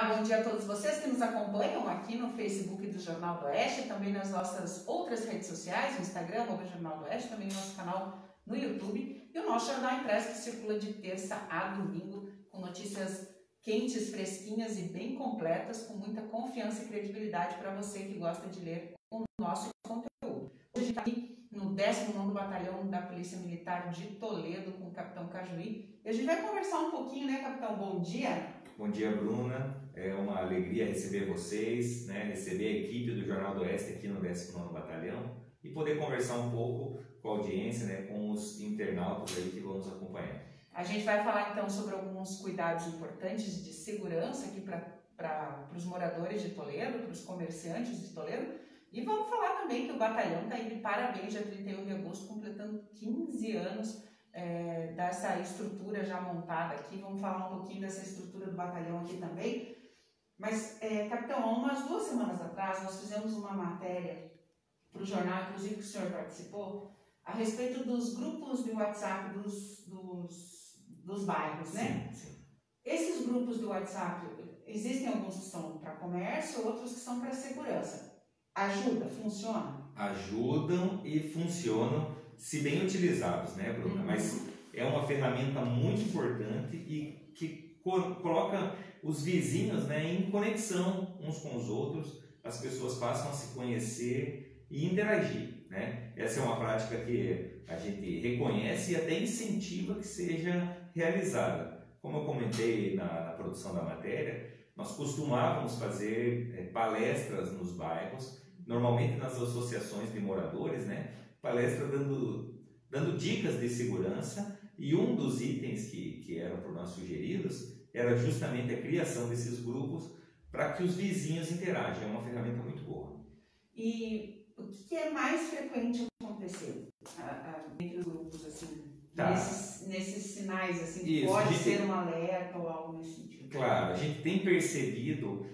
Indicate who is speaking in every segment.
Speaker 1: Olá, bom dia a todos vocês que nos acompanham aqui no Facebook do Jornal do Oeste, também nas nossas outras redes sociais, no Instagram, Jornal do Oeste, também no nosso canal no YouTube e o nosso jornal impresso que circula de terça a domingo com notícias quentes, fresquinhas e bem completas, com muita confiança e credibilidade para você que gosta de ler o nosso conteúdo. Hoje está aqui no 19º Batalhão da Polícia Militar de Toledo com o Capitão Cajuí e a gente vai conversar um pouquinho, né, Capitão? Bom dia!
Speaker 2: Bom dia, Bruna. É uma alegria receber vocês, né? Receber a equipe do Jornal do Oeste aqui no 19º Batalhão e poder conversar um pouco com a audiência, né? Com os internautas aí que vão nos acompanhar.
Speaker 1: A gente vai falar então sobre alguns cuidados importantes de segurança aqui para os moradores de Toledo, para os comerciantes de Toledo. E vamos falar também que o batalhão está aí de parabéns, dia 31 de agosto, completando 15 anos dessa estrutura já montada aqui. Vamos falar um pouquinho dessa estrutura do batalhão aqui também. Mas, capitão, há umas 2 semanas atrás nós fizemos uma matéria para o jornal, inclusive que o senhor participou, a respeito dos grupos de WhatsApp dos bairros, né?
Speaker 2: Sim.
Speaker 1: Esses grupos do WhatsApp, existem alguns que são para comércio, outros que são para segurança. Ajuda? Funciona?
Speaker 2: Ajudam e funcionam se bem utilizados, né, Bruna? Mas é uma ferramenta muito importante e que coloca os vizinhos, né, em conexão uns com os outros, as pessoas passam a se conhecer e interagir, né? Essa é uma prática que a gente reconhece e até incentiva que seja realizada. Como eu comentei na produção da matéria, nós costumávamos fazer palestras nos bairros, normalmente nas associações de moradores, né? Palestra dando dicas de segurança, e um dos itens que eram por nós sugeridos era justamente a criação desses grupos para que os vizinhos interajam. É uma ferramenta muito boa.
Speaker 1: E o que é mais frequente acontecer entre os grupos, assim,
Speaker 2: Tá.
Speaker 1: nesses sinais, assim,
Speaker 2: Isso,
Speaker 1: pode ser um alerta ou algo nesse sentido?
Speaker 2: Claro, a gente tem percebido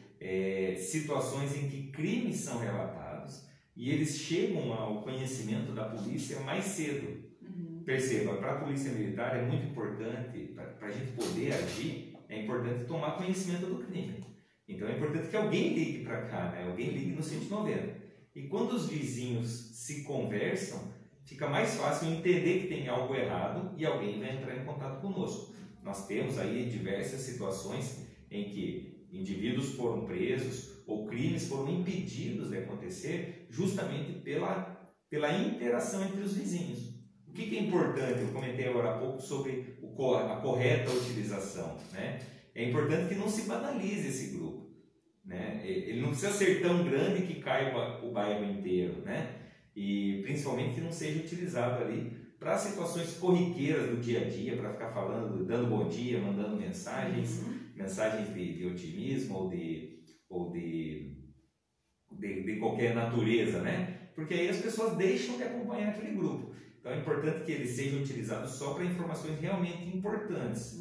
Speaker 2: situações em que crimes são relatados e eles chegam ao conhecimento da polícia mais cedo. Perceba, para a Polícia Militar é muito importante, para a gente poder agir, é importante tomar conhecimento do crime. Então é importante que alguém ligue para cá, né? Alguém ligue no 190. E quando os vizinhos se conversam, fica mais fácil entender que tem algo errado e alguém vai entrar em contato conosco. Nós temos aí diversas situações em que indivíduos foram presos ou crimes foram impedidos de acontecer justamente pela interação entre os vizinhos. O que é importante? Eu comentei agora há pouco sobre a correta utilização, né? É importante que não se banalize esse grupo, né? Ele não precisa ser tão grande que caiba o bairro inteiro, né? E principalmente que não seja utilizado ali para situações corriqueiras do dia a dia, para ficar falando, dando bom dia, mandando mensagens de otimismo ou de qualquer natureza, né? Porque aí as pessoas deixam de acompanhar aquele grupo. Então é importante que ele seja utilizado só para informações realmente importantes.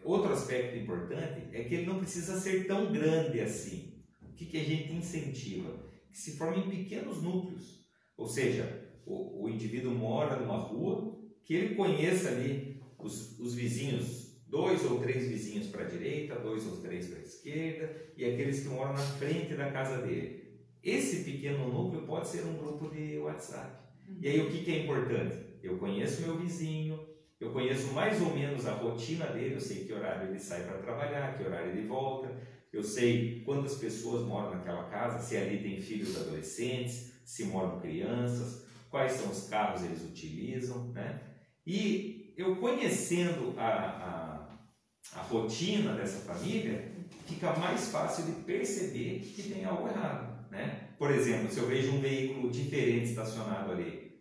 Speaker 2: Outro aspecto importante é que ele não precisa ser tão grande assim. O que a gente incentiva? Que se formem pequenos núcleos. Ou seja, o indivíduo mora numa rua, que ele conheça ali os vizinhos, 2 ou 3 vizinhos para a direita, 2 ou 3 para a esquerda, e aqueles que moram na frente da casa dele. Esse pequeno núcleo pode ser um grupo de WhatsApp. E aí o que é importante? Eu conheço meu vizinho, eu conheço mais ou menos a rotina dele, eu sei que horário ele sai para trabalhar, que horário ele volta, eu sei quantas pessoas moram naquela casa, se ali tem filhos adolescentes, se moram crianças, quais são os carros eles utilizam, né? E eu conhecendo a rotina dessa família, fica mais fácil de perceber que tem algo errado, né? Por exemplo, se eu vejo um veículo diferente estacionado ali,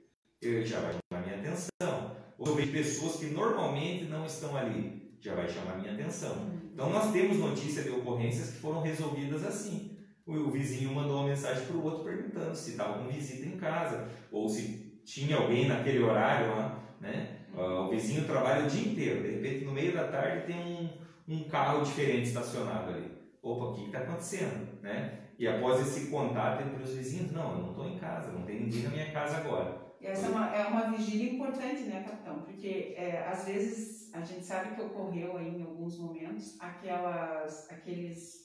Speaker 2: já vai chamar minha atenção. Ou eu vejo pessoas que normalmente não estão ali, já vai chamar minha atenção. Então nós temos notícia de ocorrências que foram resolvidas assim. O vizinho mandou uma mensagem para o outro perguntando se estava com visita em casa, ou se tinha alguém naquele horário lá, né? O vizinho trabalha o dia inteiro, de repente no meio da tarde tem um carro diferente estacionado ali. Opa, o que está acontecendo, né? E após esse contato entre os vizinhos, não, eu não estou em casa, não tem ninguém na minha casa agora.
Speaker 1: Essa é uma vigília importante, né, capitão? Porque às vezes a gente sabe que ocorreu aí em alguns momentos aqueles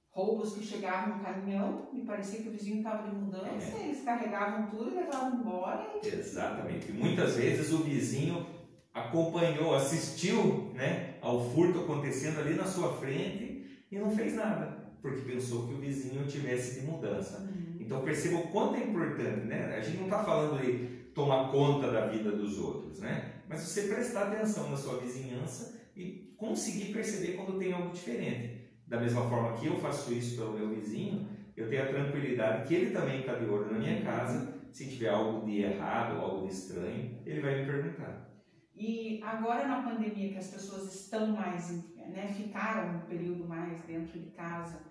Speaker 1: roubos que chegavam no caminhão e parecia que o vizinho estava de mudança, eles carregavam tudo e levavam embora.
Speaker 2: Exatamente. E muitas vezes o vizinho acompanhou, assistiu, né, ao furto acontecendo ali na sua frente e não fez nada, porque pensou que o vizinho tivesse de mudança. Então perceba o quanto é importante, né? A gente não está falando de tomar conta da vida dos outros, né? Mas você prestar atenção na sua vizinhança e conseguir perceber quando tem algo diferente. Da mesma forma que eu faço isso pelo meu vizinho, eu tenho a tranquilidade que ele também está de olho na minha casa. Se tiver algo de errado, algo de estranho, ele vai me perguntar.
Speaker 1: E agora na pandemia, que as pessoas estão mais, né, ficaram um período mais dentro de casa,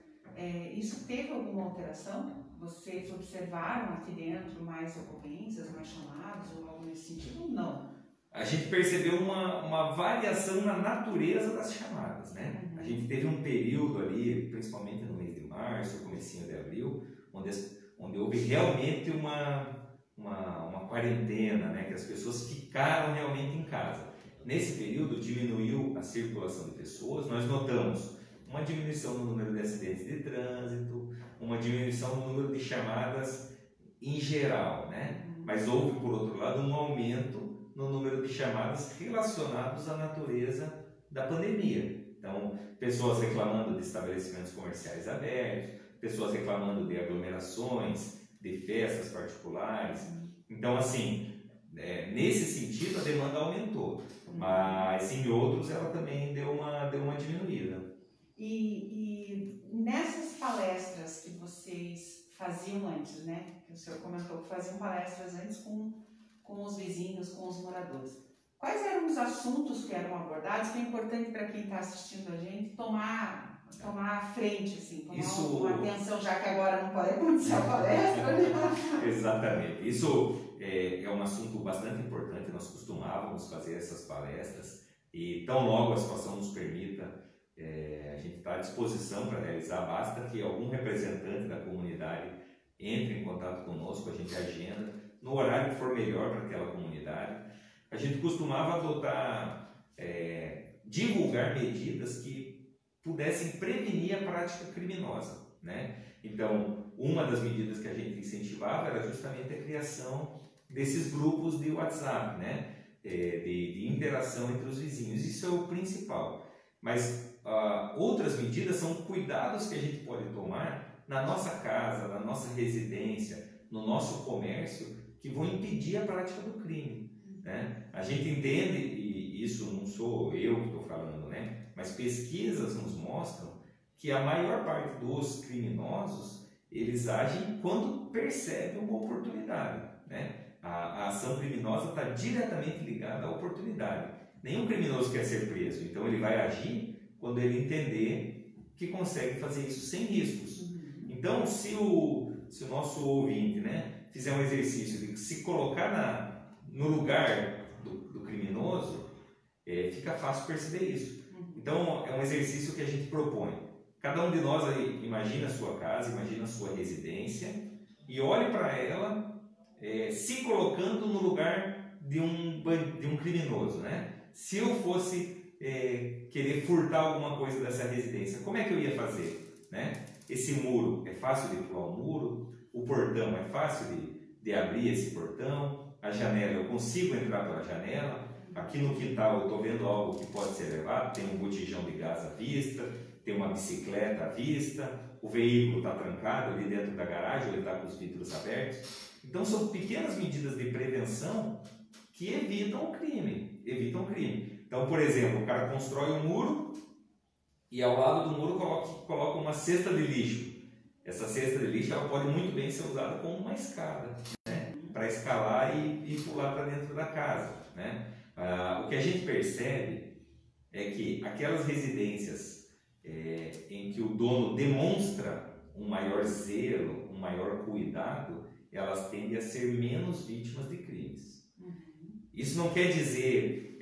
Speaker 1: isso teve alguma alteração? Vocês observaram aqui dentro mais ocorrências, mais chamados ou algo nesse sentido ou não?
Speaker 2: A gente percebeu uma variação na natureza das chamadas, né? A gente teve um período ali, principalmente no mês de março, comecinho de abril, onde houve realmente uma quarentena, né? Que as pessoas ficaram realmente em casa. Nesse período diminuiu a circulação de pessoas, nós notamos uma diminuição no número de acidentes de trânsito, uma diminuição no número de chamadas em geral, né? Mas houve, por outro lado, um aumento no número de chamadas relacionadas à natureza da pandemia. Então, pessoas reclamando de estabelecimentos comerciais abertos, pessoas reclamando de aglomerações, de festas particulares. Então, assim, nesse sentido, a demanda aumentou, mas em outros ela também deu uma diminuída.
Speaker 1: E nessas palestras que vocês faziam antes, né? Que o senhor comentou que faziam palestras antes com os vizinhos, com os moradores. Quais eram os assuntos que eram abordados? Que é importante para quem está assistindo a gente tomar a frente, assim, tomar uma atenção, já que agora não pode acontecer a palestra. Né?
Speaker 2: Exatamente. Isso é um assunto bastante importante. Nós costumávamos fazer essas palestras e tão logo a situação nos permita, a gente está à disposição para realizar. Basta que algum representante da comunidade entre em contato conosco, a gente agenda no horário que for melhor para aquela comunidade. A gente costumava divulgar medidas que pudessem prevenir a prática criminosa, né? Então, uma das medidas que a gente incentivava era justamente a criação desses grupos de WhatsApp, né? De interação entre os vizinhos. Isso é o principal. Mas outras medidas são cuidados que a gente pode tomar na nossa casa, na nossa residência, no nosso comércio, que vão impedir a prática do crime, né? A gente entende, e isso não sou eu que estou falando, né? Mas pesquisas nos mostram que a maior parte dos criminosos, eles agem quando percebem uma oportunidade, né? A ação criminosa está diretamente ligada à oportunidade. Nenhum criminoso quer ser preso, então ele vai agir quando ele entender que consegue fazer isso sem riscos. Então, se o nosso ouvinte, né, fizer um exercício de se colocar no lugar do criminoso, fica fácil perceber isso. Então, é um exercício que a gente propõe. Cada um de nós aí imagina a sua casa, imagina a sua residência e olhe para ela se colocando no lugar de um criminoso, né? Se eu fosse querer furtar alguma coisa dessa residência, como é que eu ia fazer, né? Esse muro, é fácil de pular o muro? O portão, é fácil de abrir esse portão? A janela, eu consigo entrar pela janela? Aqui no quintal eu estou vendo algo que pode ser levado, tem um botijão de gás à vista, tem uma bicicleta à vista, o veículo está trancado ali dentro da garagem, ou ele está com os vidros abertos. Então são pequenas medidas de prevenção que evitam o crime. Então, por exemplo, o cara constrói um muro e ao lado do muro coloca uma cesta de lixo. Essa cesta de lixo ela pode muito bem ser usada como uma escada, né? Para escalar e pular para dentro da casa, né? O que a gente percebe é que aquelas residências em que o dono demonstra um maior zelo, um maior cuidado, elas tendem a ser menos vítimas de crimes. Isso não quer dizer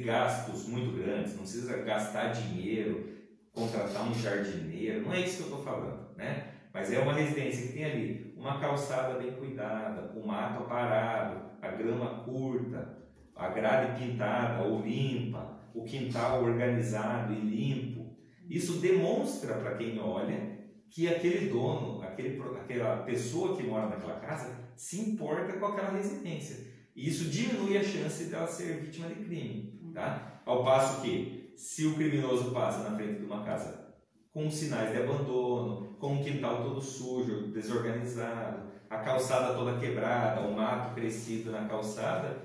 Speaker 2: gastos muito grandes, não precisa gastar dinheiro, contratar um jardineiro, não é isso que eu estou falando, né? Mas é uma residência que tem ali uma calçada bem cuidada, o mato parado, a grama curta, a grade pintada ou limpa, o quintal organizado e limpo. Isso demonstra para quem olha que aquele dono, aquela pessoa que mora naquela casa se importa com aquela residência. E isso diminui a chance dela ser vítima de crime. Tá? Ao passo que, se o criminoso passa na frente de uma casa com sinais de abandono, com o quintal todo sujo, desorganizado, a calçada toda quebrada, o mato crescido na calçada,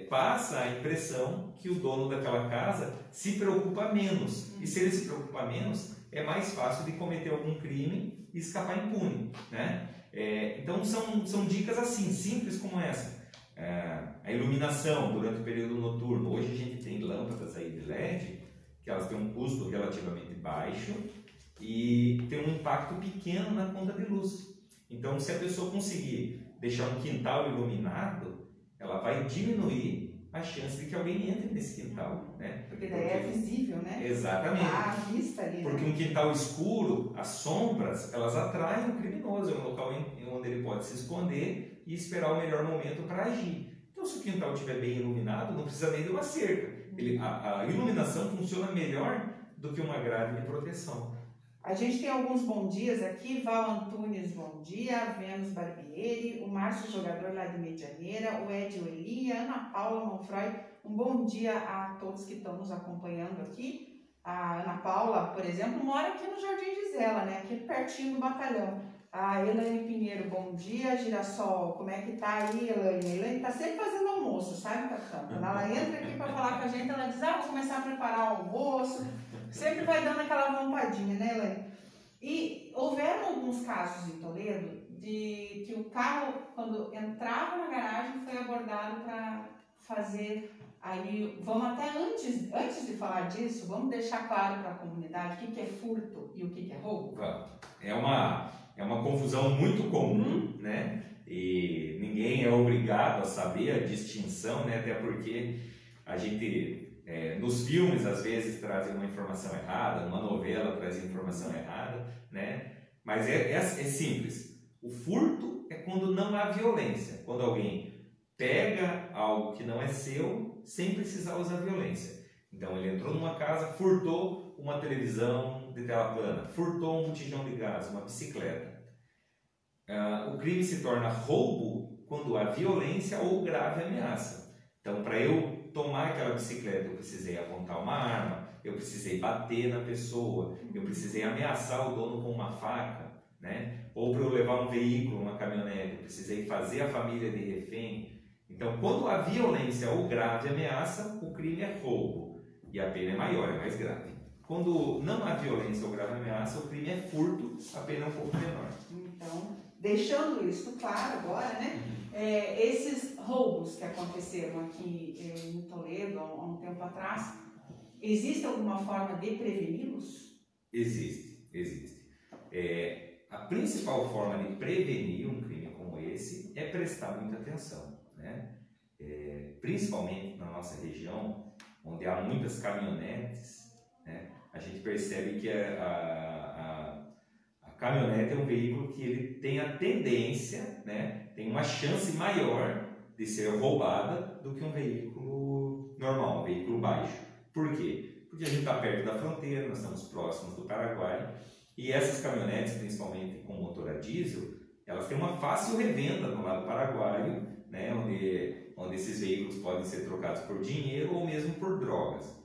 Speaker 2: passa a impressão que o dono daquela casa se preocupa menos. E se ele se preocupa menos, é mais fácil de cometer algum crime e escapar impune, né? Então são dicas assim, simples como essa. A iluminação durante o período noturno. Hoje a gente tem lâmpadas aí de LED, que elas têm um custo relativamente baixo e tem um impacto pequeno na conta de luz. Então, se a pessoa conseguir deixar um quintal iluminado, ela vai diminuir a chance de que alguém entre nesse quintal, né?
Speaker 1: Porque daí é visível, né?
Speaker 2: Exatamente.
Speaker 1: A vista ali,
Speaker 2: porque um quintal escuro, as sombras, elas atraem o criminoso, é um local onde ele pode se esconder e esperar o melhor momento para agir. Então, se o quintal estiver bem iluminado, não precisa nem de uma cerca. A iluminação funciona melhor do que uma grade de proteção.
Speaker 1: A gente tem alguns bom dias aqui. Val Antunes, bom dia. Vênus Barbieri, o Márcio, jogador lá de Medianeira, o Ed Eli, a Ana Paula Monfroy. Um bom dia a todos que estão nos acompanhando aqui. A Ana Paula, por exemplo, mora aqui no Jardim Gisela, né? Aqui pertinho do batalhão. A Elaine Pinheiro, bom dia. Girassol, como é que tá aí, Elaine? A Elaine tá sempre fazendo almoço, sabe, Capitão? Quando ela entra aqui para falar com a gente, ela diz, vou começar a preparar o almoço. Sempre vai dando aquela vontadinha, né, Elaine? E houveram alguns casos em Toledo de que o carro, quando entrava na garagem, foi abordado para fazer... Aí, vamos até antes de falar disso, vamos deixar claro para a comunidade o que é furto e o que é roubo?
Speaker 2: É uma confusão muito comum, né? E ninguém é obrigado a saber a distinção, né? Até porque a gente, nos filmes, às vezes, trazem uma informação errada, numa novela traz informação errada, né? Mas é simples. O furto é quando não há violência, quando alguém pega algo que não é seu sem precisar usar violência. Então ele entrou numa casa, furtou uma televisão de tela plana, furtou um botijão de gás, uma bicicleta. O crime se torna roubo quando há violência ou grave ameaça. Então, para eu tomar aquela bicicleta, eu precisei apontar uma arma, eu precisei bater na pessoa, eu precisei ameaçar o dono com uma faca, né? Ou para eu levar um veículo, uma caminhonete, eu precisei fazer a família de refém. Então, quando há violência ou grave ameaça, o crime é roubo e a pena é maior, é mais grave. Quando não há violência ou grave ameaça, o crime é furto, a pena é um pouco menor.
Speaker 1: Então, deixando isso claro agora, né? Esses roubos que aconteceram aqui em Toledo há um tempo atrás, existe alguma forma de preveni-los?
Speaker 2: Existe. A principal forma de prevenir um crime como esse é prestar muita atenção, né? Principalmente na nossa região, onde há muitas caminhonetes, né? A gente percebe que a caminhonete é um veículo que ele tem a tendência, né? Tem uma chance maior de ser roubada do que um veículo normal, um veículo baixo. Por quê? Porque a gente está perto da fronteira, nós estamos próximos do Paraguai, e essas caminhonetes, principalmente com motor a diesel, elas têm uma fácil revenda no lado paraguaio, né? Onde esses veículos podem ser trocados por dinheiro ou mesmo por drogas.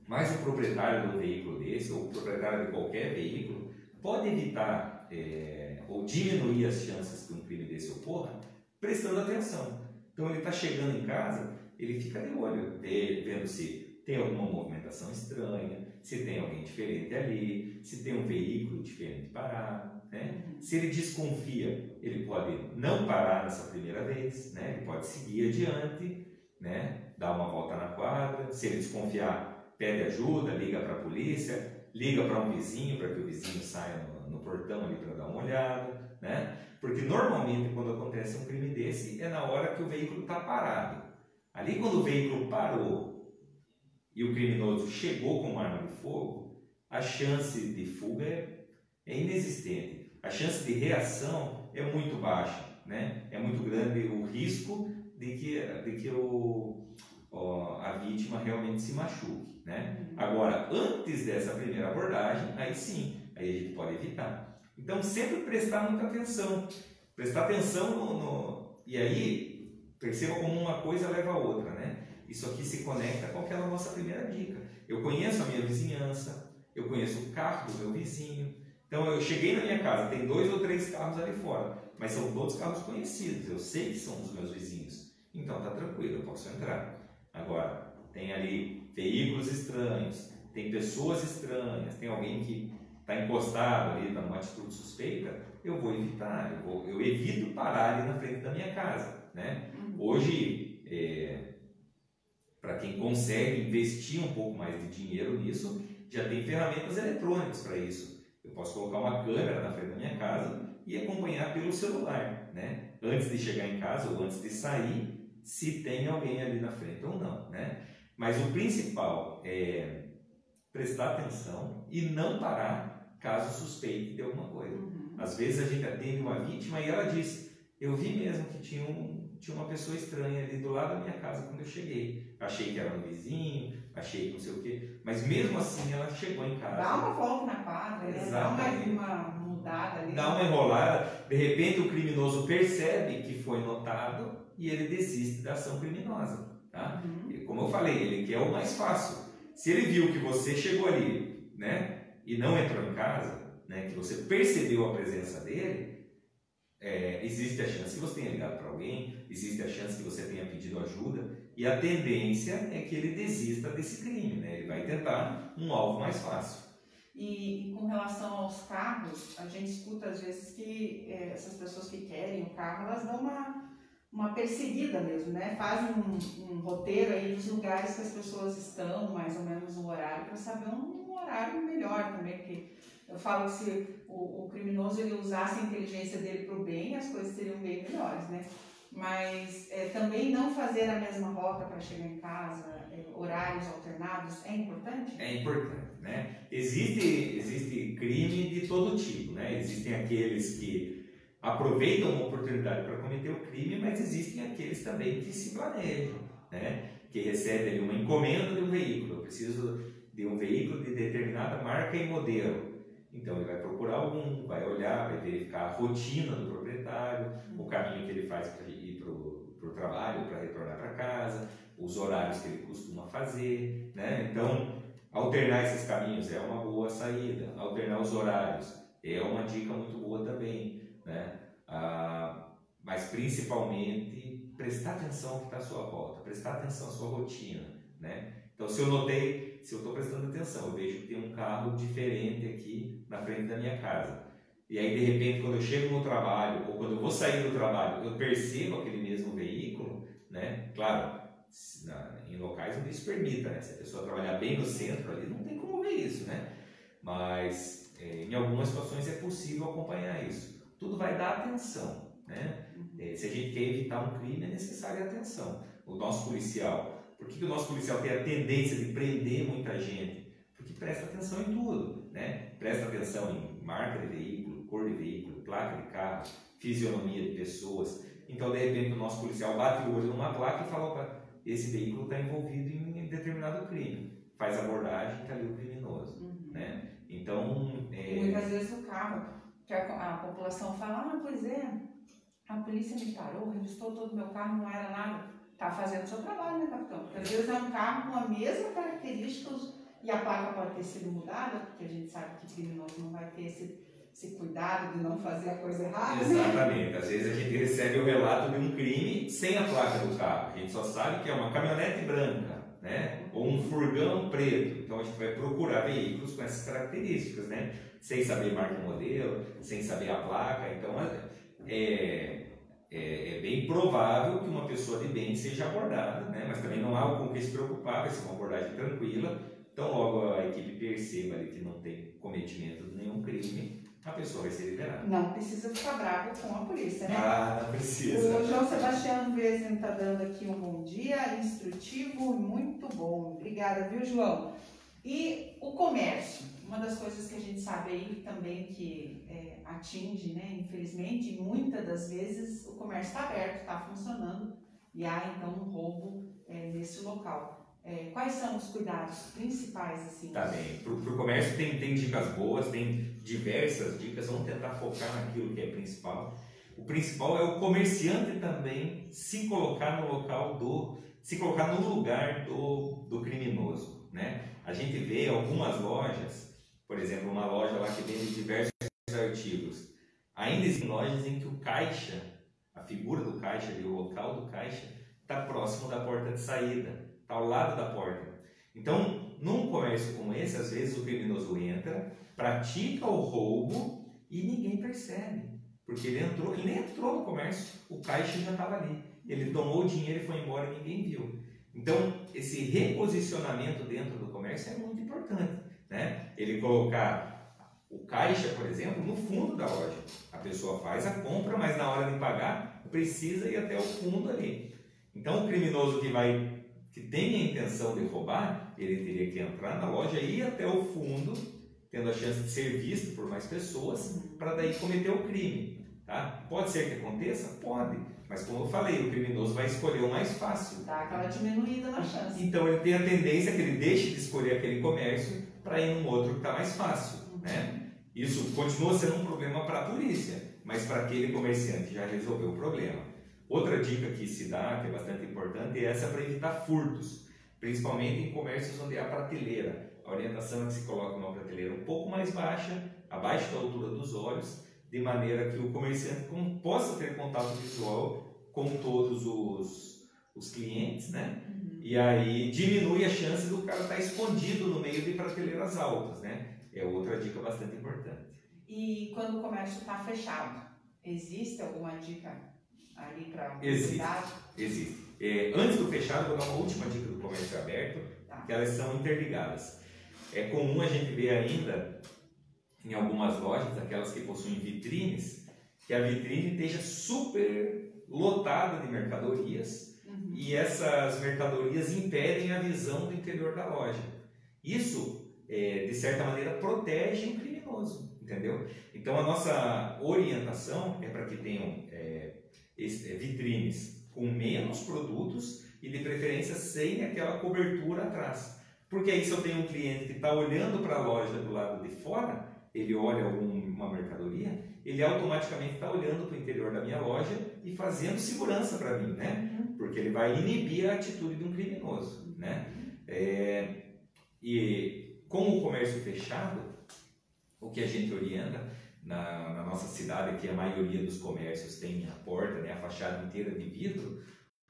Speaker 2: Mas o proprietário do veículo desse, ou o proprietário de qualquer veículo, pode evitar ou diminuir as chances que um crime desse ocorra prestando atenção. Então ele está chegando em casa, ele fica de olho, vendo se tem alguma movimentação estranha, se tem alguém diferente ali, se tem um veículo diferente parado, né? Se ele desconfia, ele pode não parar nessa primeira vez, né? Ele pode seguir adiante, né? Dar uma volta na quadra. Se ele desconfiar, pede ajuda, liga para a polícia, liga para um vizinho, para que o vizinho saia no portão ali para dar uma olhada, né? Porque normalmente quando acontece um crime desse é na hora que o veículo está parado. Ali quando o veículo parou e o criminoso chegou com uma arma de fogo, a chance de fuga é inexistente. A chance de reação é muito baixa, né? É muito grande o risco de que a vítima realmente se machuque, né? Agora, antes dessa primeira abordagem, aí sim, aí a gente pode evitar. Então, sempre prestar muita atenção. Prestar atenção e aí, perceba como uma coisa leva a outra, né? Isso aqui se conecta com aquela nossa primeira dica. Eu conheço a minha vizinhança, eu conheço o carro do meu vizinho. Então, eu cheguei na minha casa, tem 2 ou 3 carros ali fora, mas são todos carros conhecidos, eu sei que são os meus vizinhos. Então, tá tranquilo, eu posso entrar. Agora, tem ali veículos estranhos, tem pessoas estranhas, tem alguém que está encostado ali, está numa atitude suspeita, eu vou evitar, eu evito parar ali na frente da minha casa, né? Hoje, para quem consegue investir um pouco mais de dinheiro nisso, já tem ferramentas eletrônicas para isso. Eu posso colocar uma câmera na frente da minha casa e acompanhar pelo celular, né? Antes de chegar em casa ou antes de sair, se tem alguém ali na frente ou não, né? Mas o principal é prestar atenção e não parar caso suspeite de alguma coisa. Às vezes a gente atende uma vítima e ela diz: eu vi mesmo que tinha uma pessoa estranha ali do lado da minha casa quando eu cheguei. Achei que era um vizinho, achei que não sei o quê, mas mesmo assim ela chegou em casa.
Speaker 1: Dá uma volta na quadra, né? Dá uma mudada ali.
Speaker 2: Dá uma enrolada, de repente o criminoso percebe que foi notado e ele desiste da ação criminosa, tá? E como eu falei, ele quer o mais fácil. Se ele viu que você chegou ali, né, e não entrou em casa, né, que você percebeu a presença dele, existe a chance que você tenha ligado para alguém, existe a chance que você tenha pedido ajuda, e a tendência é que ele desista desse crime, né? Ele vai tentar um alvo mais fácil.
Speaker 1: E com relação aos carros, a gente escuta às vezes que essas pessoas que querem o carro, elas dão uma perseguida mesmo, né? Fazem um roteiro aí dos lugares que as pessoas estão, mais ou menos o horário, para saber um horário melhor também, porque eu falo que se o criminoso ele usasse a inteligência dele para o bem, as coisas seriam bem melhores, né? Mas também não fazer a mesma rota para chegar em casa, horários alternados, é importante?
Speaker 2: É importante, né? Existe crime de todo tipo, né? Existem aqueles que aproveitam uma oportunidade para cometer o crime, mas existem aqueles também que se planejam, né? Que recebem ali uma encomenda de um veículo. Eu preciso de um veículo de determinada marca e modelo. Então ele vai procurar algum, vai olhar, vai verificar a rotina do proprietário, o caminho que ele faz para ir para o trabalho, para retornar para casa, os horários que ele costuma fazer, né? Então, alternar esses caminhos é uma boa saída, alternar os horários é uma dica muito boa também, né? Mas principalmente prestar atenção ao que está à sua volta, prestar atenção à sua rotina, né? Então, se eu estou prestando atenção, eu vejo que tem um carro diferente aqui na frente da minha casa. E aí, de repente, quando eu chego no trabalho, ou quando eu vou sair do trabalho, eu percebo aquele mesmo veículo, né? Claro, em locais onde isso permita, né? Se a pessoa trabalhar bem no centro ali, não tem como ver isso, né? Mas, em algumas situações é possível acompanhar isso. Tudo vai dar atenção, né? Se a gente quer evitar um crime, é necessária atenção. O nosso policial... Por que o nosso policial tem a tendência de prender muita gente? Porque presta atenção em tudo, né? Presta atenção em marca de veículo, cor de veículo, placa de carro, fisionomia de pessoas. Então, de repente, o nosso policial bate o olho numa placa e fala: opa, esse veículo está envolvido em determinado crime. Faz a abordagem e está ali o criminoso, né? Então...
Speaker 1: Muitas vezes o carro, que a população fala: pois é, a polícia me parou, revistou todo o meu carro, não era nada. Está fazendo o seu trabalho, né, capitão? Porque às vezes é um carro com a mesma características e a placa pode ter sido mudada, porque a gente sabe que o criminoso não vai ter esse cuidado de não fazer a coisa errada.
Speaker 2: Exatamente. Né? Às vezes a gente recebe o relato de um crime sem a placa do carro. A gente só sabe que é uma caminhonete branca, né? Ou um furgão preto. Então a gente vai procurar veículos com essas características, né? Sem saber marca e modelo, sem saber a placa. Então é bem provável que uma pessoa de bem seja abordada, né? Mas também não há algo com que se preocupar, vai ser uma abordagem tranquila. Então, logo a equipe perceba ali que não tem cometimento de nenhum crime, a pessoa vai ser liberada.
Speaker 1: Não precisa ficar bravo com a polícia, né?
Speaker 2: Não precisa.
Speaker 1: O João Sebastião Vezes está dando aqui um bom dia, instrutivo e muito bom. Obrigada, viu, João? E o comércio, uma das coisas que a gente sabe aí também que atinge, né, infelizmente, e muitas das vezes o comércio está aberto, está funcionando e há então um roubo nesse local. Quais são os cuidados principais? Assim?
Speaker 2: Tá bem, para o comércio tem dicas boas, tem diversas dicas, vamos tentar focar naquilo que é principal. O principal é o comerciante também se colocar no local se colocar no lugar do criminoso, né? A gente vê algumas lojas, por exemplo, uma loja lá que vende diversos artigos. Ainda existem lojas em que o caixa, a figura do caixa ali, o local do caixa, está próximo da porta de saída, está ao lado da porta. Então, num comércio como esse, às vezes o criminoso entra, pratica o roubo e ninguém percebe. Porque ele nem entrou no comércio, o caixa já estava ali. Ele tomou o dinheiro e foi embora e ninguém viu. Então, esse reposicionamento dentro do comércio é muito importante, né? Ele colocar o caixa, por exemplo, no fundo da loja. A pessoa faz a compra, mas na hora de pagar, precisa ir até o fundo ali. Então, o criminoso que tem a intenção de roubar, ele teria que entrar na loja e ir até o fundo, tendo a chance de ser visto por mais pessoas, para daí cometer o crime. Tá? Pode ser que aconteça? Pode. Mas como eu falei, o criminoso vai escolher o mais fácil.
Speaker 1: Dá aquela diminuída na chance.
Speaker 2: Então ele tem a tendência que ele deixe de escolher aquele comércio para ir num outro que está mais fácil. Né? Isso continua sendo um problema para a polícia, mas para aquele comerciante já resolveu o problema. Outra dica que se dá, que é bastante importante, é essa para evitar furtos, principalmente em comércios onde há prateleira. A orientação é que se coloque uma prateleira um pouco mais baixa, abaixo da altura dos olhos, de maneira que o comerciante possa ter contato visual com todos os clientes, né? E aí diminui a chance do cara estar escondido no meio de prateleiras altas, né? É outra dica bastante importante.
Speaker 1: E quando o comércio está fechado, existe alguma dica ali para
Speaker 2: cuidar? Existe. Antes do fechado, vou dar uma última dica do comércio aberto, que elas são interligadas. É comum a gente ver ainda em algumas lojas, aquelas que possuem vitrines, que a vitrine esteja super lotada de mercadorias e essas mercadorias impedem a visão do interior da loja. Isso, de certa maneira, protege o criminoso, entendeu? Então, a nossa orientação é para que tenham vitrines com menos produtos e, de preferência, sem aquela cobertura atrás. Porque aí, se eu tenho um cliente que está olhando para a loja do lado de fora, ele olha uma mercadoria, ele automaticamente está olhando para o interior da minha loja e fazendo segurança para mim, né? Porque ele vai inibir a atitude de um criminoso, né? E com o comércio fechado, o que a gente orienta na nossa cidade, que a maioria dos comércios tem a porta, né, a fachada inteira de vidro,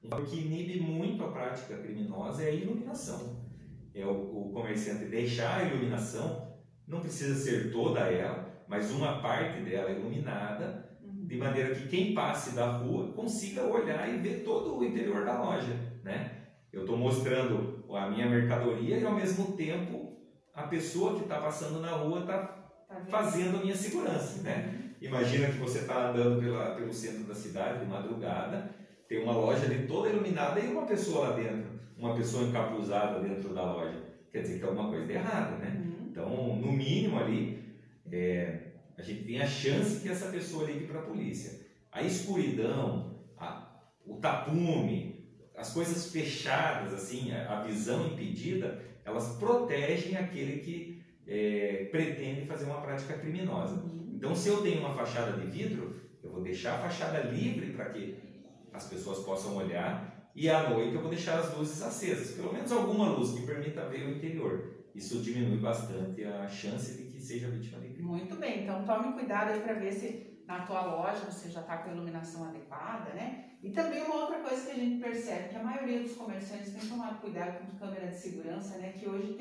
Speaker 2: o que inibe muito a prática criminosa é a iluminação. É o comerciante deixar a iluminação. Não precisa ser toda ela, mas uma parte dela iluminada, de maneira que quem passe da rua consiga olhar e ver todo o interior da loja, né? Eu estou mostrando a minha mercadoria e, ao mesmo tempo, a pessoa que está passando na rua está fazendo a minha segurança, né? Imagina que você está andando pelo centro da cidade de madrugada, tem uma loja ali toda iluminada e uma pessoa lá dentro, uma pessoa encapuzada dentro da loja. Quer dizer que tem alguma coisa errada, né? Então, no mínimo ali, a gente tem a chance que essa pessoa ligue para a polícia. A escuridão, o tapume, as coisas fechadas, assim, a visão impedida, elas protegem aquele que pretende fazer uma prática criminosa. Então, se eu tenho uma fachada de vidro, eu vou deixar a fachada livre para que as pessoas possam olhar e à noite eu vou deixar as luzes acesas, pelo menos alguma luz que permita ver o interior. Isso diminui bastante a chance de que seja vítima de crime.
Speaker 1: Muito bem, então tome cuidado aí para ver se na tua loja você já está com a iluminação adequada, né? E também uma outra coisa que a gente percebe, que a maioria dos comerciantes tem tomado cuidado com câmera de segurança, né? Que hoje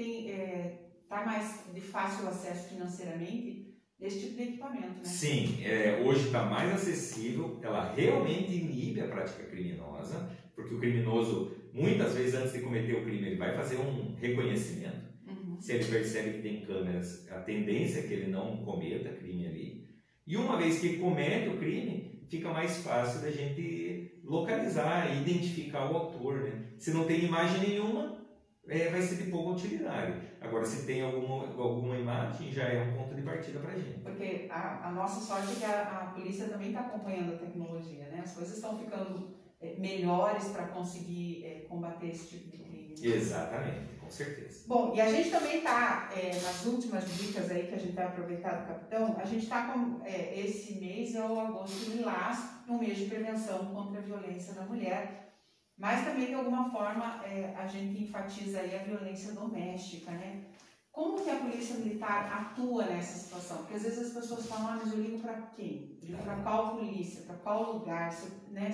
Speaker 1: tá mais de fácil acesso financeiramente esse tipo de equipamento, né?
Speaker 2: Sim, hoje está mais acessível, ela realmente inibe a prática criminosa, porque o criminoso, muitas vezes antes de cometer o crime, ele vai fazer um reconhecimento. Se ele percebe que tem câmeras, a tendência é que ele não cometa crime ali. E uma vez que comete o crime, fica mais fácil da gente localizar e identificar o autor, né? Se não tem imagem nenhuma, vai ser de pouca utilidade. Agora, se tem alguma imagem, já é um ponto de partida para a gente.
Speaker 1: Porque a nossa sorte é que a polícia também está acompanhando a tecnologia, né? As coisas estão ficando melhores para conseguir combater esse tipo de crime.
Speaker 2: Exatamente, com certeza.
Speaker 1: Bom, e a gente também está, nas últimas dicas aí que a gente vai aproveitar do capitão, a gente está com, esse mês é o Agosto Lilás, um mês de prevenção contra a violência da mulher, mas também de alguma forma a gente enfatiza aí a violência doméstica, né? Como que a polícia militar atua nessa situação? Porque às vezes as pessoas falam, mas eu ligo para quem? Eu ligo para qual polícia? Para qual lugar? Se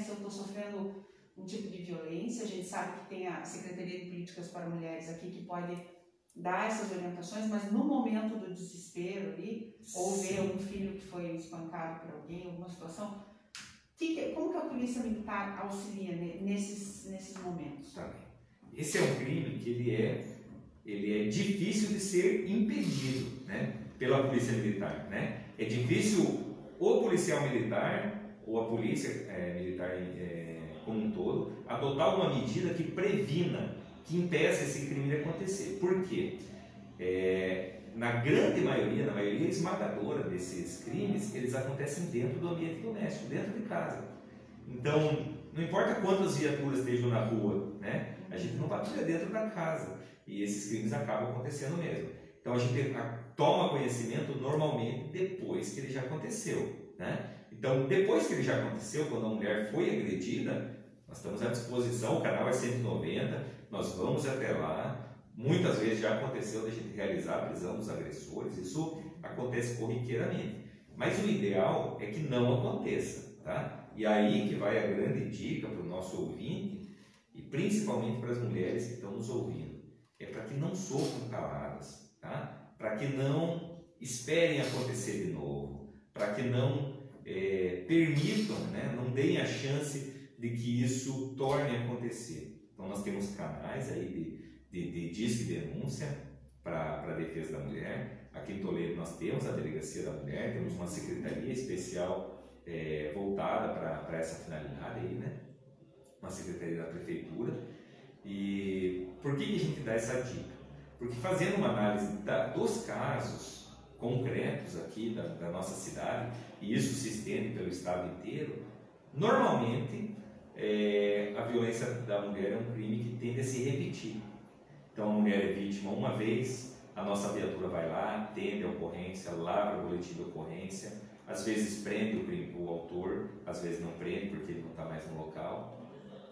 Speaker 1: eu estou sofrendo um tipo de violência, a gente sabe que tem a Secretaria de Políticas para Mulheres aqui que pode dar essas orientações, mas no momento do desespero ali, ou ver um filho que foi espancado por alguém, alguma situação, como que a polícia militar auxilia nesses momentos?
Speaker 2: Esse é um crime que ele é difícil de ser impedido, né, pela polícia militar, né? É difícil o policial militar ou a polícia militar como um todo adotar alguma medida que previna, que impeça esse crime de acontecer. Por quê? Na grande maioria, na maioria esmagadora desses crimes, eles acontecem dentro do ambiente doméstico, dentro de casa. Então, não importa quantas viaturas estejam na rua, né? A gente não patrulha dentro da casa e esses crimes acabam acontecendo mesmo. Então, a gente toma conhecimento normalmente depois que ele já aconteceu, né? Então, depois que ele já aconteceu, quando a mulher foi agredida, nós estamos à disposição, o canal é 190, nós vamos até lá. Muitas vezes já aconteceu de a gente realizar a prisão dos agressores, isso acontece corriqueiramente. Mas o ideal é que não aconteça, tá? E aí que vai a grande dica para o nosso ouvinte, e principalmente para as mulheres que estão nos ouvindo, é para que não sofram caladas, tá? Para que não esperem acontecer de novo, para que não permitam, né? Não deem a chance de que isso torne a acontecer. Então nós temos canais aí de disque denúncia para a defesa da mulher. Aqui em Toledo nós temos a Delegacia da Mulher, temos uma secretaria especial voltada para essa finalidade aí, né? Uma secretaria da prefeitura. E por que a gente dá essa dica? Porque fazendo uma análise dos casos concretos aqui da nossa cidade, e isso se estende pelo estado inteiro, normalmente a violência da mulher é um crime que tende a se repetir. Então a mulher é vítima uma vez, a nossa viatura vai lá, atende a ocorrência, lavra o boletim de ocorrência, às vezes prende o autor, às vezes não prende porque ele não está mais no local,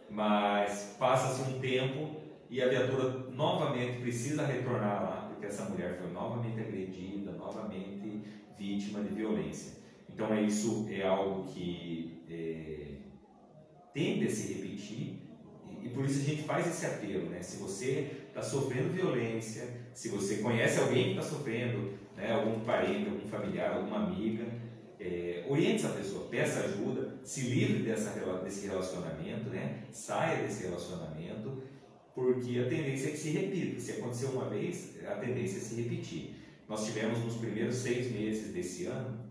Speaker 2: mas passa-se um tempo e a viatura novamente precisa retornar lá, porque essa mulher foi novamente agredida, novamente vítima de violência. Então isso é algo que tende a se repetir, e por isso a gente faz esse apelo, né? Se você está sofrendo violência, se você conhece alguém que está sofrendo, né? Algum parente, algum familiar, alguma amiga, oriente essa pessoa, peça ajuda, se livre desse relacionamento, né? Saia desse relacionamento, porque a tendência é que se repita. Se aconteceu uma vez, a tendência é se repetir. Nós tivemos nos primeiros 6 meses desse ano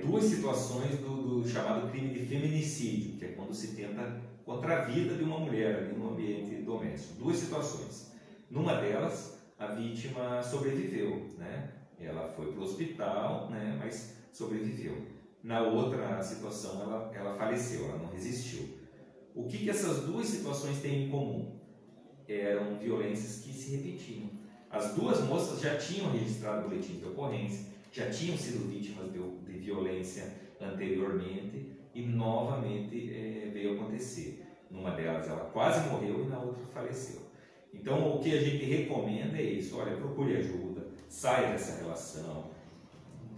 Speaker 2: 2 situações do chamado crime de feminicídio, que é quando se tenta contra a vida de uma mulher ali no ambiente doméstico. 2 situações. Numa delas, a vítima sobreviveu, né? Ela foi para o hospital, né? Mas sobreviveu. Na outra situação, ela faleceu, ela não resistiu. O que essas 2 situações têm em comum? Eram violências que se repetiam. As 2 moças já tinham registrado boletim de ocorrência, já tinham sido vítimas de violência anteriormente e novamente veio acontecer. Numa delas ela quase morreu e na outra faleceu. Então o que a gente recomenda é isso: olha, procure ajuda, saia dessa relação,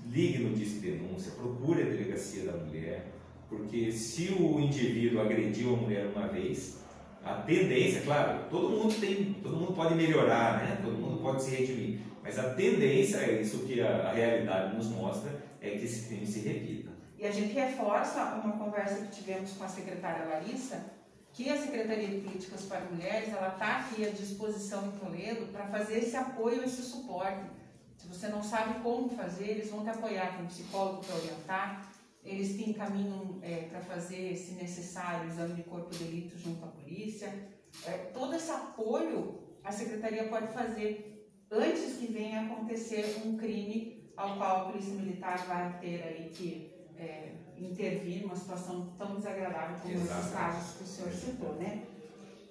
Speaker 2: ligue no Disque Denúncia, procure a Delegacia da Mulher, porque se o indivíduo agrediu a mulher uma vez, a tendência, claro, todo mundo pode melhorar, né? Todo mundo pode se redimir, mas a tendência é isso que a realidade nos mostra, é que esse crime se repita.
Speaker 1: E a gente reforça uma conversa que tivemos com a secretária Larissa, que a Secretaria de Políticas para Mulheres, ela está aqui à disposição em Toledo para fazer esse apoio, esse suporte. Se você não sabe como fazer, eles vão te apoiar, tem psicólogo para orientar, eles te encaminham para fazer, se necessário, o exame de corpo de delito junto à polícia. todo esse apoio a Secretaria pode fazer antes que venha acontecer um crime ao qual a Polícia Militar vai ter aí que intervir numa situação tão desagradável como esses casos que o senhor citou, né?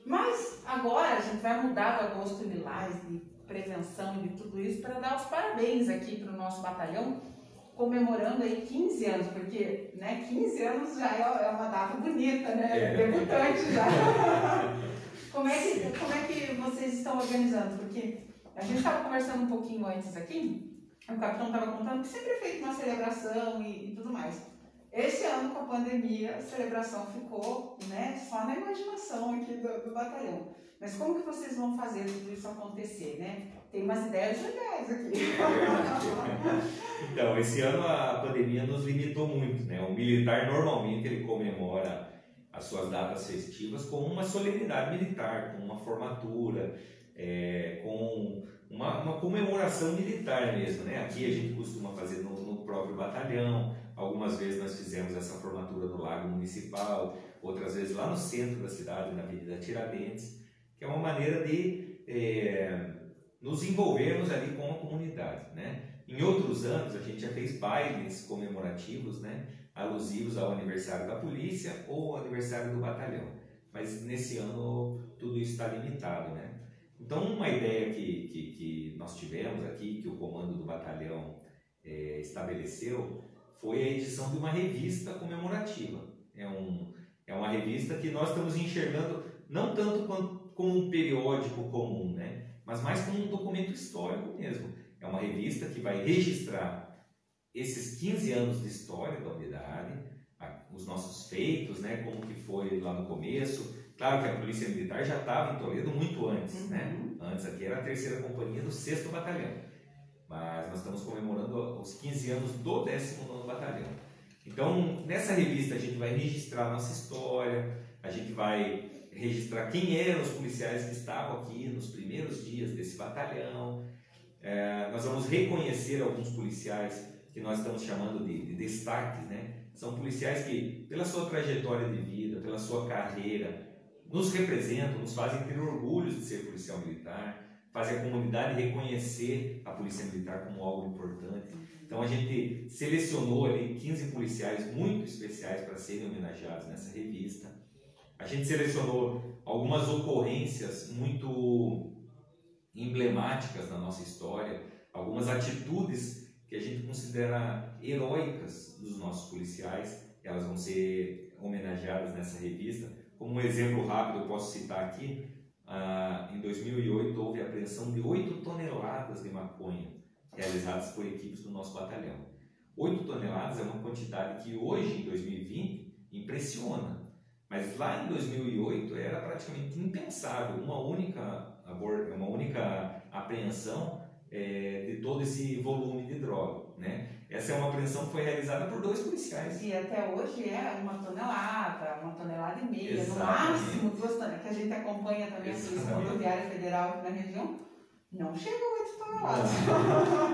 Speaker 1: Mas agora a gente vai mudar do agosto lilás, de prevenção e de tudo isso, para dar os parabéns aqui para o nosso batalhão, comemorando aí 15 anos, porque, né, 15 anos já é uma data bonita, né? Debutante já. Como é que vocês estão organizando? Porque a gente estava conversando um pouquinho antes aqui, o capitão estava contando que sempre é feita uma celebração e tudo mais. Esse ano, com a pandemia, a celebração ficou, né, só na imaginação aqui do batalhão. Mas como que vocês vão fazer tudo isso acontecer, né? Tem umas ideias legais aqui.
Speaker 2: Então, esse ano a pandemia nos limitou muito, né? O militar, normalmente, ele comemora as suas datas festivas com uma solenidade militar, com uma formatura, com uma comemoração militar mesmo, né? Aqui a gente costuma fazer no próprio batalhão. Algumas vezes nós fizemos essa formatura no Lago Municipal, outras vezes lá no centro da cidade, na Avenida Tiradentes, que é uma maneira de nos envolvermos ali com a comunidade, né? Em outros anos a gente já fez bailes comemorativos, né, alusivos ao aniversário da polícia ou ao aniversário do batalhão, mas nesse ano tudo isso está limitado, né? Então uma ideia que nós tivemos aqui, que o comando do batalhão estabeleceu, foi a edição de uma revista comemorativa. É uma revista que nós estamos enxergando não tanto como um periódico comum, né? Mas mais como um documento histórico mesmo. É uma revista que vai registrar esses 15 anos de história da unidade, os nossos feitos, né? Como que foi lá no começo. Claro que a Polícia Militar já estava em Toledo muito antes, né? Antes aqui era a 3ª Companhia do 6º Batalhão. Mas nós estamos comemorando os 15 anos do 19º Batalhão. Então, nessa revista a gente vai registrar a nossa história, a gente vai registrar quem eram os policiais que estavam aqui nos primeiros dias desse batalhão. Nós vamos reconhecer alguns policiais que nós estamos chamando de destaques, né? São policiais que, pela sua trajetória de vida, pela sua carreira, nos representam, nos fazem ter orgulho de ser policial militar, fazem a comunidade reconhecer a Polícia Militar como algo importante. Então a gente selecionou ali 15 policiais muito especiais para serem homenageados nessa revista. A gente selecionou algumas ocorrências muito emblemáticas na nossa história, algumas atitudes que a gente considera heróicas dos nossos policiais, elas vão ser homenageadas nessa revista. Como um exemplo rápido eu posso citar aqui, em 2008 houve a apreensão de 8 toneladas de maconha realizadas por equipes do nosso batalhão. 8 toneladas é uma quantidade que hoje, em 2020, impressiona. Mas lá em 2008 era praticamente impensável uma única apreensão de todo esse volume de droga, né? Essa é uma apreensão que foi realizada por 2 policiais.
Speaker 1: E até hoje é 1 tonelada, 1,5 toneladas,
Speaker 2: Exatamente.
Speaker 1: No máximo 2 toneladas, que a gente acompanha também a Polícia Rodoviária Federal aqui na região, não chega a 8 toneladas.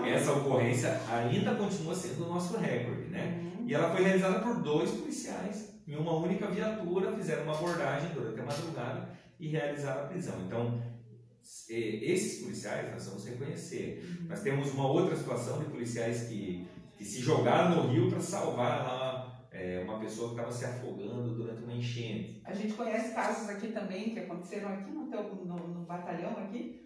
Speaker 2: Essa ocorrência ainda continua sendo o nosso recorde, né? E ela foi realizada por 2 policiais. Em uma única viatura, fizeram uma abordagem durante a madrugada e realizaram a prisão. Então, esses policiais nós vamos reconhecer. Nós temos uma outra situação de policiais que se jogaram no rio para salvar lá uma pessoa que estava se afogando durante uma enchente.
Speaker 1: A gente conhece casos aqui também que aconteceram aqui no batalhão aqui,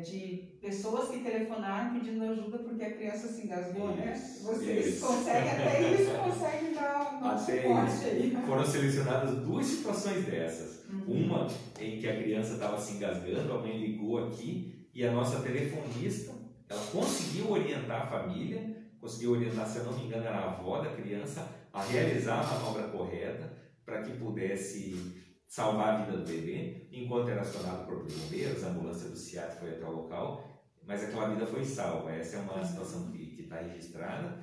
Speaker 1: de pessoas que telefonaram pedindo ajuda porque a criança se engasgou, né? Vocês conseguem, até isso conseguem dar um suporte aí.
Speaker 2: Foram selecionadas 2 situações dessas. Uma em que a criança estava se engasgando, a mãe ligou aqui e a nossa telefonista, ela conseguiu orientar a família, conseguiu orientar, se eu não me engano, era a avó da criança, a realizar a manobra correta para que pudesse salvar a vida do bebê, enquanto era acionado por bombeiros, a ambulância do CIAT foi até o local, mas aquela vida foi salva. Essa é uma situação que está registrada,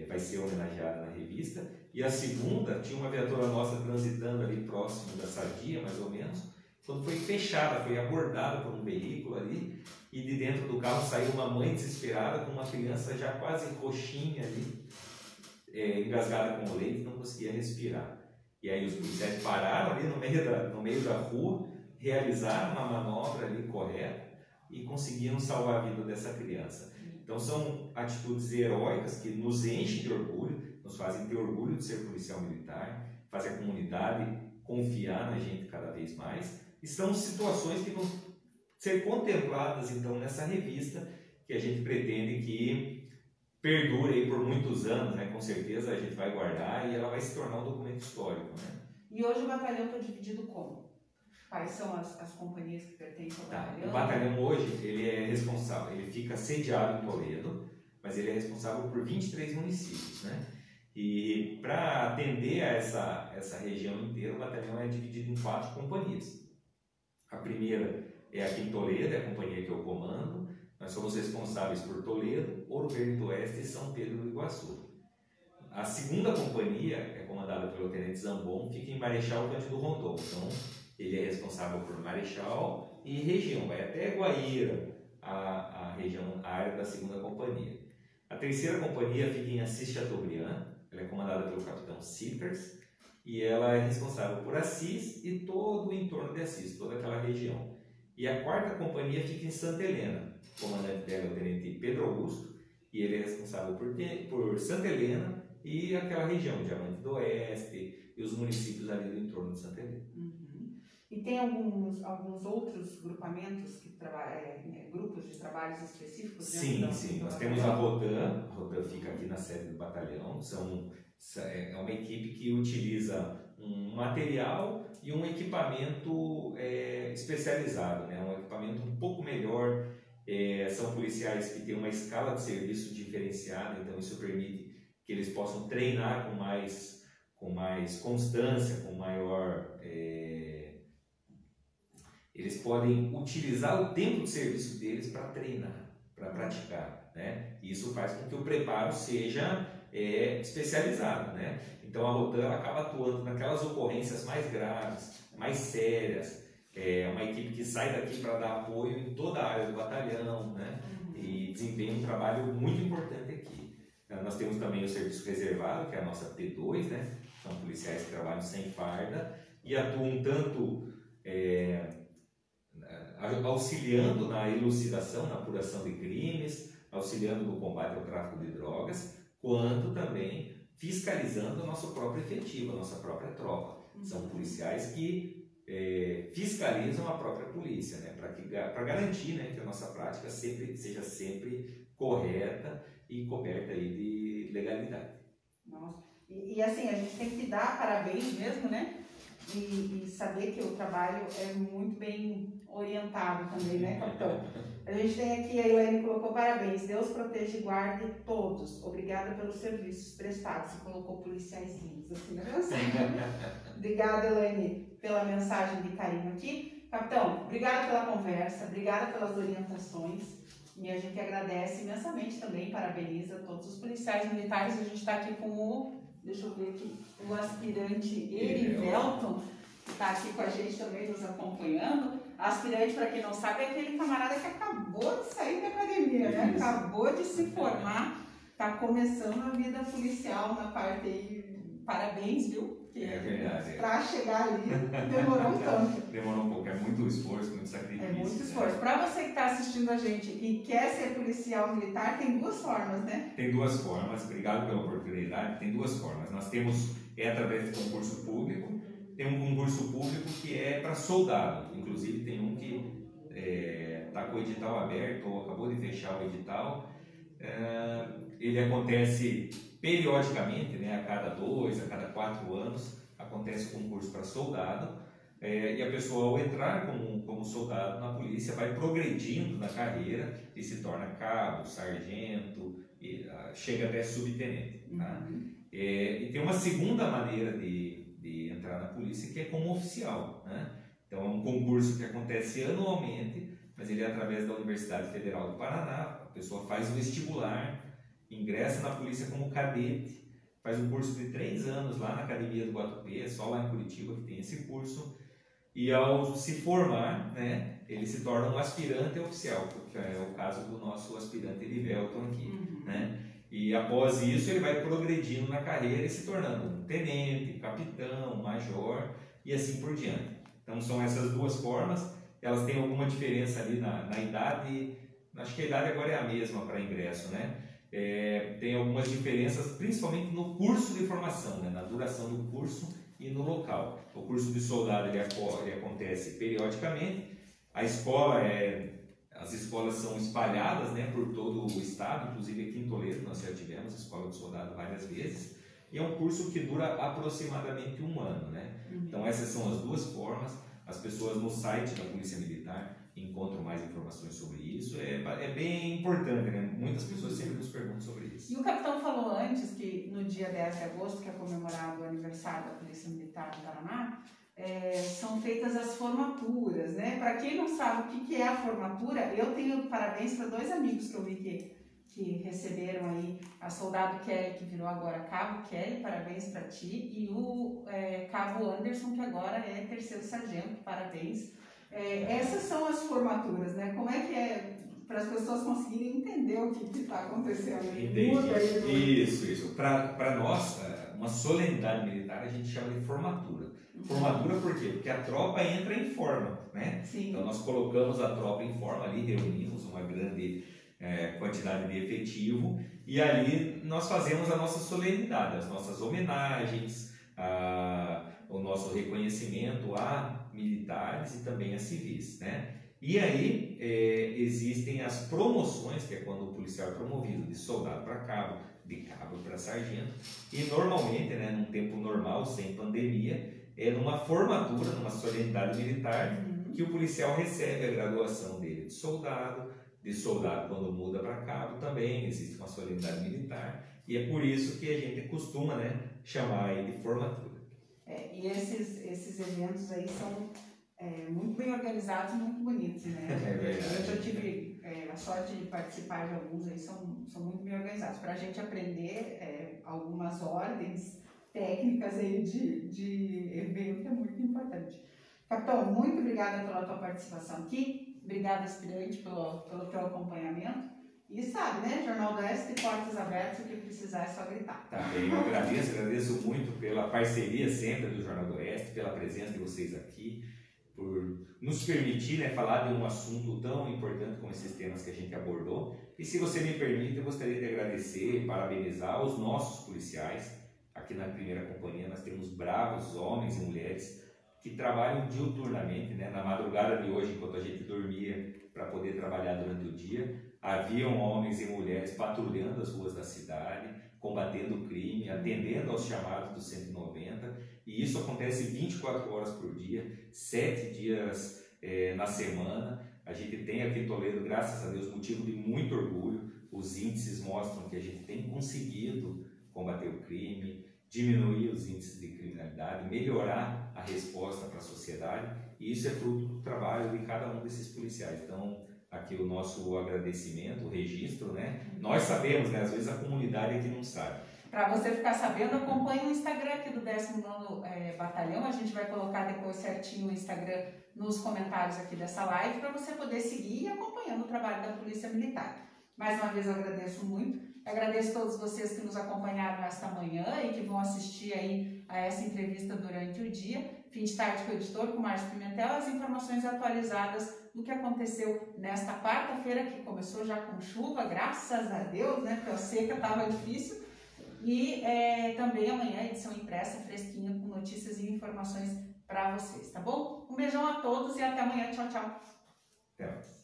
Speaker 2: vai ser homenageada na revista. E a segunda, tinha uma viatura nossa transitando ali próximo da Sadia, mais ou menos, quando foi fechada, foi abordada por um veículo ali, e de dentro do carro saiu uma mãe desesperada com uma criança já quase roxinha ali, engasgada com leite, não conseguia respirar. E aí os policiais pararam ali no meio da rua, realizaram uma manobra ali correta e conseguiram salvar a vida dessa criança. Então são atitudes heróicas que nos enchem de orgulho, nos fazem ter orgulho de ser policial militar, fazem a comunidade confiar na gente cada vez mais, e são situações que vão ser contempladas então nessa revista que a gente pretende que perdure aí por muitos anos, né? Com certeza a gente vai guardar e ela vai se tornar um documento histórico, né?
Speaker 1: E hoje o batalhão está dividido como? Quais são as companhias que pertencem ao batalhão?
Speaker 2: O batalhão hoje ele é responsável, ele fica sediado em Toledo, mas ele é responsável por 23 municípios, né? E para atender a essa região inteira, o batalhão é dividido em 4 companhias. A primeira é aqui em Toledo, é a companhia que eu comando. Nós somos responsáveis por Toledo, Ouro Verde do Oeste e São Pedro do Iguaçu. A segunda companhia é comandada pelo tenente Zambon, fica em Marechal Cândido Rondon. Então, ele é responsável por Marechal e região, vai até Guaíra, a região, a área da segunda companhia. A terceira companhia fica em Assis Chateaubriand, ela é comandada pelo capitão Sippers e ela é responsável por Assis e todo o entorno de Assis, toda aquela região. E a quarta companhia fica em Santa Helena, o comandante dela é o tenente Pedro Augusto e ele é responsável por Santa Helena e aquela região, Diamante do Oeste e os municípios ali do entorno de Santa Helena.
Speaker 1: E tem alguns outros grupamentos, grupos de trabalhos específicos?
Speaker 2: Sim. Nós temos a Rodan fica aqui na sede do batalhão, é uma equipe que utiliza um material e um equipamento especializado, né? Um equipamento um pouco melhor, são policiais que têm uma escala de serviço diferenciada, então isso permite que eles possam treinar com mais constância, com maior... Eles podem utilizar o tempo de serviço deles para treinar, para praticar, né? E isso faz com que o preparo seja especializado, né? Então a Rodan acaba atuando naquelas ocorrências mais graves, mais sérias. É uma equipe que sai daqui para dar apoio em toda a área do batalhão, né? E desempenha um trabalho muito importante aqui. Nós temos também o serviço reservado, que é a nossa P2, né? São policiais que trabalham sem farda e atuam tanto auxiliando na elucidação, na apuração de crimes, auxiliando no combate ao tráfico de drogas, quanto também fiscalizando o nosso próprio efetivo, a nossa própria tropa. São policiais que fiscalizam a própria polícia, né? Para garantir, né, que a nossa prática seja sempre correta e coberta aí de legalidade.
Speaker 1: Nossa. E assim, a gente tem que dar parabéns mesmo, né? E saber que o trabalho é muito bem orientado também, né, capitão? A gente tem aqui, a Elaine colocou parabéns, Deus proteja e guarde todos, obrigada pelos serviços prestados, e colocou policiais lindos, assim, né? Obrigada, Elaine, pela mensagem de carinho aqui. Capitão, obrigada pela conversa, obrigada pelas orientações, e a gente agradece imensamente também, parabeniza todos os policiais militares. A gente está aqui com o, deixa eu ver aqui, o aspirante Erivelton, que está aqui com a gente também nos acompanhando. Aspirante, para quem não sabe, é aquele camarada que acabou de sair da academia, né? Acabou de se formar, está começando a vida policial na parte aí. Parabéns, viu?
Speaker 2: É verdade.
Speaker 1: Para chegar ali, demorou um tanto.
Speaker 2: Demorou um pouco, é muito esforço, muito sacrifício.
Speaker 1: É muito esforço. Para você que está assistindo a gente e quer ser policial militar, tem 2 formas, né?
Speaker 2: Tem 2 formas, obrigado pela oportunidade. Tem 2 formas. Nós temos, através de concurso público, tem um concurso público que é para soldado. Inclusive tem um que está com o edital aberto ou acabou de fechar o edital. Ele acontece periodicamente, né, a cada 2, a cada 4 anos, acontece o concurso para soldado, e a pessoa, ao entrar como soldado na polícia, vai progredindo na carreira e se torna cabo, sargento, e chega até subtenente. Tá? E tem uma segunda maneira de entrar na polícia, que é como oficial. Né? Então é um concurso que acontece anualmente, mas ele é através da Universidade Federal do Paraná. A pessoa faz o vestibular, ingressa na polícia como cadete, faz um curso de 3 anos lá na Academia do Guatupê, só lá em Curitiba que tem esse curso, e ao se formar, né, ele se torna um aspirante oficial, que é o caso do nosso aspirante Erivelton aqui, né? E após isso ele vai progredindo na carreira e se tornando um tenente, capitão, major e assim por diante. Então são essas duas formas, elas têm alguma diferença ali na idade, acho que a idade agora é a mesma para ingresso, né? Tem algumas diferenças, principalmente no curso de formação, né? Na duração do curso e no local. O curso de soldado ele acontece periodicamente, as escolas são espalhadas, né, por todo o estado, inclusive aqui em Toledo nós já tivemos a escola de soldado várias vezes, e é um curso que dura aproximadamente 1 ano, né? Então essas são as duas formas. As pessoas no site da Polícia Militar encontram mais informações sobre isso. É bem importante, né? Muitas pessoas sempre nos perguntam sobre isso.
Speaker 1: E o capitão falou antes que no dia 10 de agosto, que é comemorado o aniversário da Polícia Militar do Paraná, são feitas as formaturas, né? Para quem não sabe o que é a formatura, eu tenho parabéns para 2 amigos que eu vi que receberam aí, a soldado Kelly, que virou agora Cabo Kelly, parabéns para ti, e o Cabo Anderson, que agora é 3º sargento, parabéns. Essas são as formaturas, né? Como é que é para as pessoas conseguirem entender o que está acontecendo?
Speaker 2: Entendi. Isso. Para nós, uma solenidade militar a gente chama de formatura. Formatura por quê? Porque a tropa entra em forma, né?
Speaker 1: Sim.
Speaker 2: Então nós colocamos a tropa em forma ali, reunimos uma grande quantidade de efetivo e ali nós fazemos a nossa solenidade, as nossas homenagens, o nosso reconhecimento a militares e também a civis, né? E aí existem as promoções, que é quando o policial é promovido de soldado para cabo, de cabo para sargento, e normalmente, né, num tempo normal, sem pandemia, numa formatura, numa solenidade militar, que o policial recebe a graduação dele de soldado quando muda para cabo também existe uma solenidade militar, e é por isso que a gente costuma, né, chamar aí de formatura.
Speaker 1: E esses eventos aí são muito bem organizados e muito bonitos, né? Eu já tive a sorte de participar de alguns aí, são muito bem organizados, para a gente aprender algumas ordens técnicas aí de evento, é muito importante. Capitão, muito obrigada pela tua participação aqui. Obrigada, aspirante, pelo teu acompanhamento. E sabe, né? Jornal do Oeste, portas abertas, o que precisar é só gritar.
Speaker 2: Tá bem, eu agradeço muito pela parceria sempre do Jornal do Oeste, pela presença de vocês aqui, por nos permitir, né, falar de um assunto tão importante como esses temas que a gente abordou. E se você me permite, eu gostaria de agradecer e parabenizar os nossos policiais. Aqui na primeira companhia nós temos bravos homens e mulheres que trabalham diuturnamente, né? Na madrugada de hoje, enquanto a gente dormia para poder trabalhar durante o dia, haviam homens e mulheres patrulhando as ruas da cidade, combatendo o crime, atendendo aos chamados do 190, e isso acontece 24 horas por dia, 7 dias na semana. A gente tem aqui em Toledo, graças a Deus, motivo de muito orgulho. Os índices mostram que a gente tem conseguido combater o crime, diminuir os índices de criminalidade, melhorar a resposta para a sociedade, e isso é fruto do trabalho de cada um desses policiais. Então, aqui o nosso agradecimento, o registro, né? Nós sabemos, né? Às vezes a comunidade é que não sabe.
Speaker 1: Para você ficar sabendo, acompanhe o Instagram aqui do 19º Batalhão, a gente vai colocar depois certinho o Instagram nos comentários aqui dessa live, para você poder seguir e acompanhando o trabalho da Polícia Militar. Mais uma vez eu agradeço muito. Agradeço a todos vocês que nos acompanharam esta manhã e que vão assistir aí a essa entrevista durante o dia. Fim de tarde com o editor, com o Márcio Pimentel, as informações atualizadas do que aconteceu nesta quarta-feira, que começou já com chuva, graças a Deus, né? Porque a seca estava difícil. E também amanhã edição impressa, fresquinha, com notícias e informações para vocês, tá bom? Um beijão a todos e até amanhã. Tchau, tchau.
Speaker 2: Até mais.